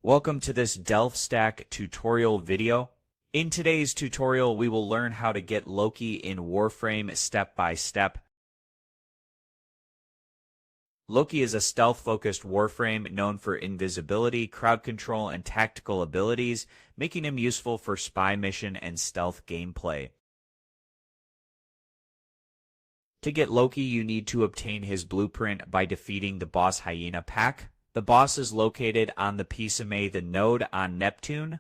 Welcome to this DelftStack tutorial video. In today's tutorial, we will learn how to get Loki in Warframe step by step. Loki is a stealth-focused Warframe known for invisibility, crowd control, and tactical abilities, making him useful for spy mission and stealth gameplay. To get Loki, you need to obtain his blueprint by defeating the boss Hyena Pack. The boss is located on the Psamathe node on Neptune.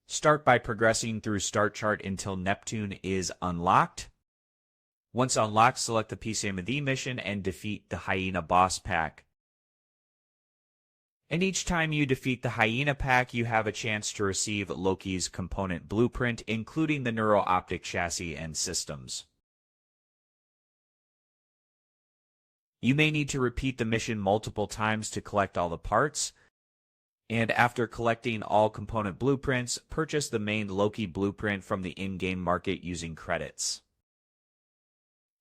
Start by progressing through Start Chart until Neptune is unlocked. Once unlocked, select the Psamathe mission and defeat the Hyena boss pack. And each time you defeat the Hyena pack, you have a chance to receive Loki's component blueprint, including the neuro-optic chassis and systems. You may need to repeat the mission multiple times to collect all the parts, and after collecting all component blueprints, purchase the main Loki blueprint from the in-game market using credits.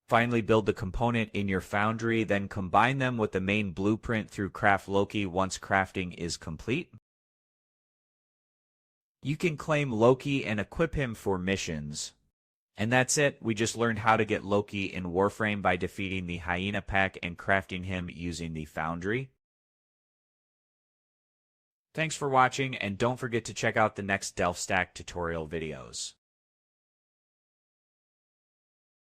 Finally, build the component in your Foundry, then combine them with the main blueprint through Craft Loki once crafting is complete. You can claim Loki and equip him for missions. And that's it. We just learned how to get Loki in Warframe by defeating the Hyena Pack and crafting him using the Foundry. Thanks for watching, and don't forget to check out the next DelftStack tutorial videos.